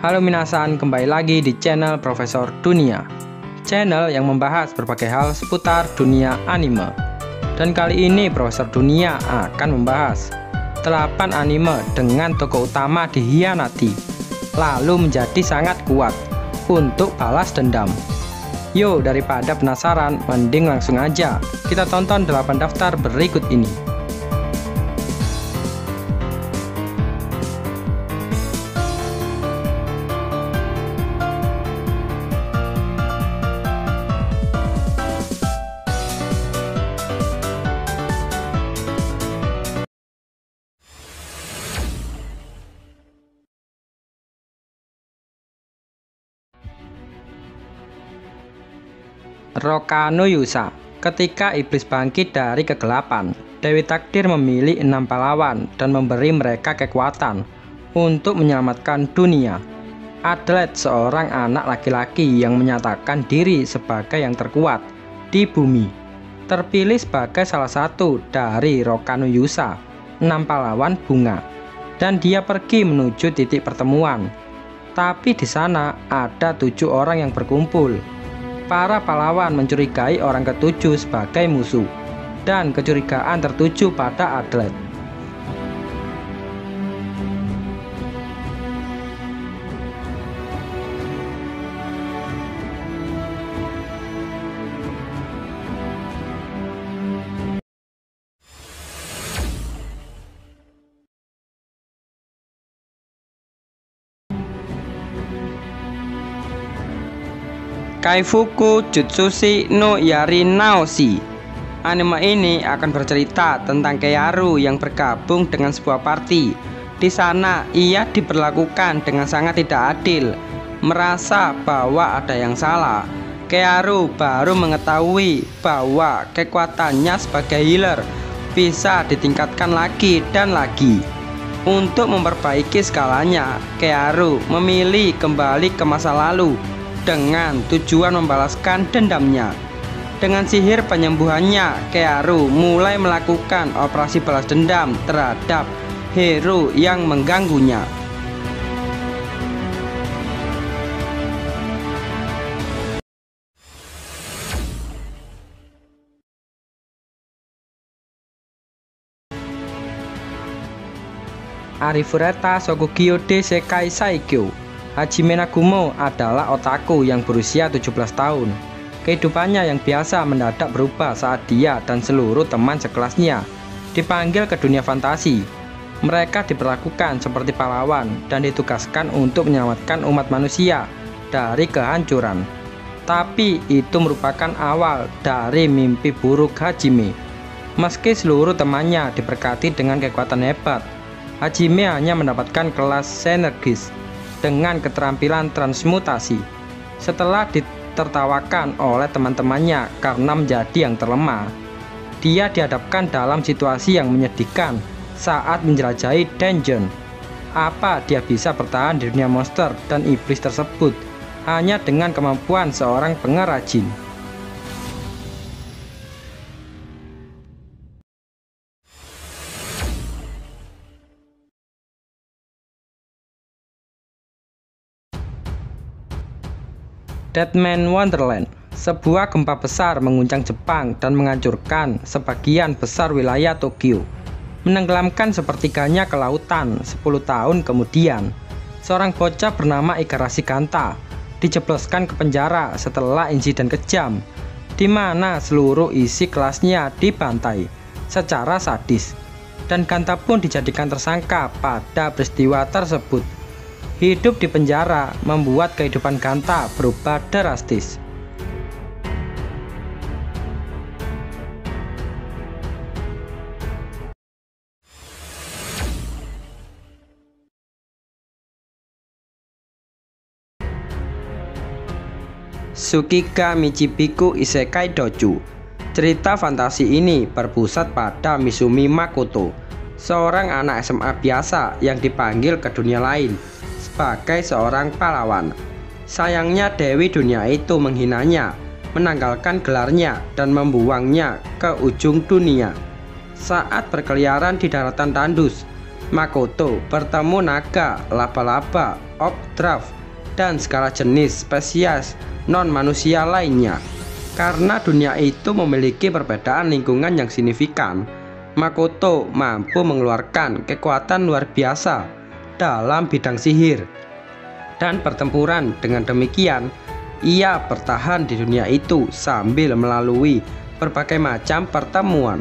Halo minasan, kembali lagi di channel Profesor Dunia, channel yang membahas berbagai hal seputar dunia anime. Dan kali ini Profesor Dunia akan membahas 8 anime dengan tokoh utama dihianati, lalu menjadi sangat kuat untuk balas dendam. Yuk, daripada penasaran, mending langsung aja kita tonton 8 daftar berikut ini. Roka no Yusa. Ketika iblis bangkit dari kegelapan, Dewi Takdir memilih 6 pahlawan dan memberi mereka kekuatan untuk menyelamatkan dunia. Adlet, seorang anak laki-laki yang menyatakan diri sebagai yang terkuat di bumi, terpilih sebagai salah satu dari Roka no Yusa, 6 pahlawan bunga, dan dia pergi menuju titik pertemuan. Tapi di sana ada 7 orang yang berkumpul. Para pahlawan mencurigai orang ketujuh sebagai musuh, dan kecurigaan tertuju pada Adlet. Kaifuku Jutsushi no Yari Naoshi. Anime ini akan bercerita tentang Kearu yang bergabung dengan sebuah party. Di sana ia diperlakukan dengan sangat tidak adil, merasa bahwa ada yang salah. Kearu baru mengetahui bahwa kekuatannya sebagai healer bisa ditingkatkan lagi dan lagi. Untuk memperbaiki skalanya, Kearu memilih kembali ke masa lalu dengan tujuan membalaskan dendamnya. Dengan sihir penyembuhannya, Kearu mulai melakukan operasi balas dendam terhadap hero yang mengganggunya. Arifureta Shokugyo de Sekai Saikyo. Hajime Nagumo adalah otaku yang berusia 17 tahun. Kehidupannya yang biasa mendadak berubah saat dia dan seluruh teman sekelasnya dipanggil ke dunia fantasi. Mereka diperlakukan seperti pahlawan dan ditugaskan untuk menyelamatkan umat manusia dari kehancuran. Tapi itu merupakan awal dari mimpi buruk Hajime. Meski seluruh temannya diberkati dengan kekuatan hebat, Hajime hanya mendapatkan kelas sinergis dengan keterampilan transmutasi. Setelah ditertawakan oleh teman-temannya karena menjadi yang terlemah, dia dihadapkan dalam situasi yang menyedihkan saat menjelajahi dungeon. Apa dia bisa bertahan di dunia monster dan iblis tersebut hanya dengan kemampuan seorang pengrajin? Deadman Wonderland. Sebuah gempa besar mengguncang Jepang dan menghancurkan sebagian besar wilayah Tokyo, menenggelamkan sepertiganya ke lautan. 10 tahun kemudian, seorang bocah bernama Igarashi Ganta dijebloskan ke penjara setelah insiden kejam di mana seluruh isi kelasnya dibantai secara sadis, dan Ganta pun dijadikan tersangka pada peristiwa tersebut. Hidup di penjara membuat kehidupan Ganta berubah drastis. Tsukiga Michibiku Isekai Doju. Cerita fantasi ini berpusat pada Misumi Makoto, seorang anak SMA biasa yang dipanggil ke dunia lain sebagai seorang pahlawan. Sayangnya Dewi dunia itu menghinanya, menanggalkan gelarnya dan membuangnya ke ujung dunia. Saat berkeliaran di daratan tandus, Makoto bertemu naga, laba-laba, Octave, dan segala jenis spesies non-manusia lainnya. Karena dunia itu memiliki perbedaan lingkungan yang signifikan, Makoto mampu mengeluarkan kekuatan luar biasa dalam bidang sihir dan pertempuran. Dengan demikian, ia bertahan di dunia itu sambil melalui berbagai macam pertemuan.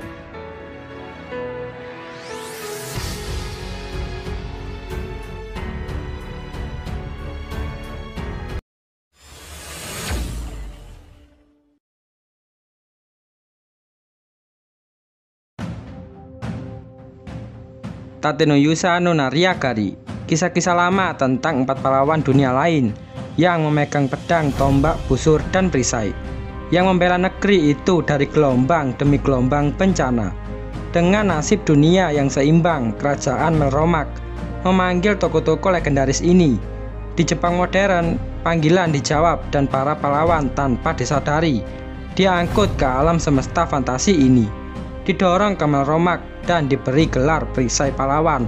Tatenoyusa no Nariakari, kisah-kisah lama tentang 4 pahlawan dunia lain yang memegang pedang, tombak, busur, dan perisai, yang membela negeri itu dari gelombang demi gelombang bencana. Dengan nasib dunia yang seimbang, kerajaan Melromak memanggil tokoh-tokoh legendaris ini. Di Jepang modern, panggilan dijawab dan para pahlawan tanpa disadari diangkut ke alam semesta fantasi ini, didorong ke Melromak dan diberi gelar perisai pahlawan.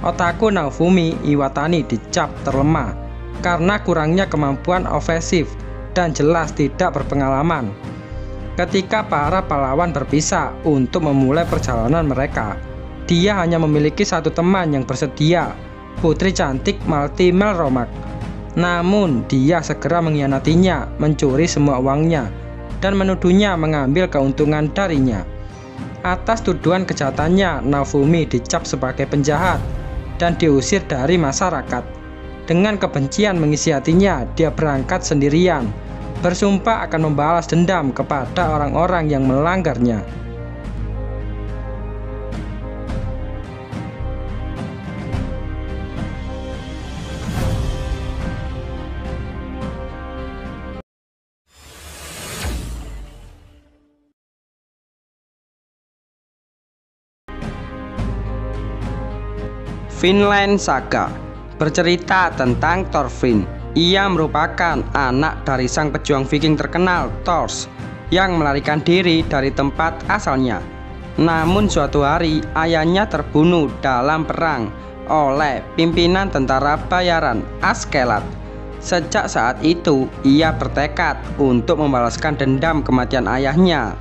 Otaku Naofumi Iwatani dicap terlemah karena kurangnya kemampuan ofensif dan jelas tidak berpengalaman. Ketika para pahlawan berpisah untuk memulai perjalanan mereka, dia hanya memiliki satu teman yang bersedia, putri cantik Malti Melromak. Namun dia segera mengkhianatinya, mencuri semua uangnya, dan menuduhnya mengambil keuntungan darinya. Atas tuduhan kejahatannya, Naofumi dicap sebagai penjahat dan diusir dari masyarakat. Dengan kebencian mengisi hatinya, dia berangkat sendirian, bersumpah akan membalas dendam kepada orang-orang yang melanggarnya. Vinland Saga bercerita tentang Thorfinn. Ia merupakan anak dari sang pejuang Viking terkenal Thors yang melarikan diri dari tempat asalnya. Namun suatu hari ayahnya terbunuh dalam perang oleh pimpinan tentara bayaran Askelat. Sejak saat itu ia bertekad untuk membalaskan dendam kematian ayahnya.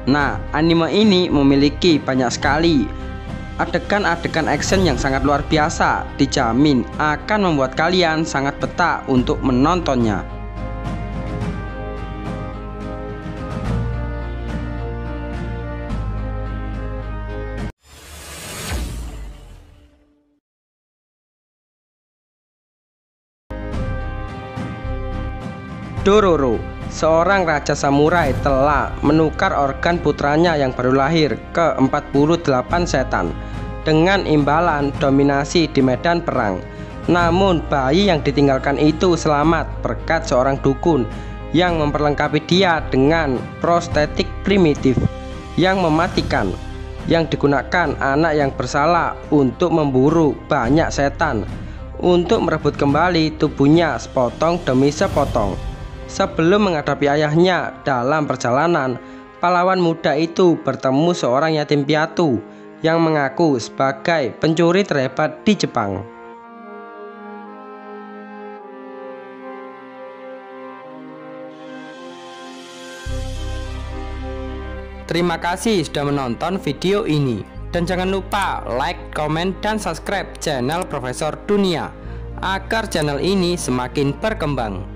Nah, anime ini memiliki banyak sekali adegan-adegan action yang sangat luar biasa, dijamin akan membuat kalian sangat betah untuk menontonnya. Dororo, seorang raja samurai, telah menukar organ putranya yang baru lahir ke 48 setan dengan imbalan dominasi di medan perang. Namun bayi yang ditinggalkan itu selamat berkat seorang dukun yang memperlengkapi dia dengan prostetik primitif yang mematikan, yang digunakan anak yang bersalah untuk memburu banyak setan untuk merebut kembali tubuhnya sepotong demi sepotong. Sebelum menghadapi ayahnya dalam perjalanan, pahlawan muda itu bertemu seorang yatim piatu yang mengaku sebagai pencuri terhebat di Jepang. Terima kasih sudah menonton video ini, dan jangan lupa like, komen, dan subscribe channel Profesor Dunia agar channel ini semakin berkembang.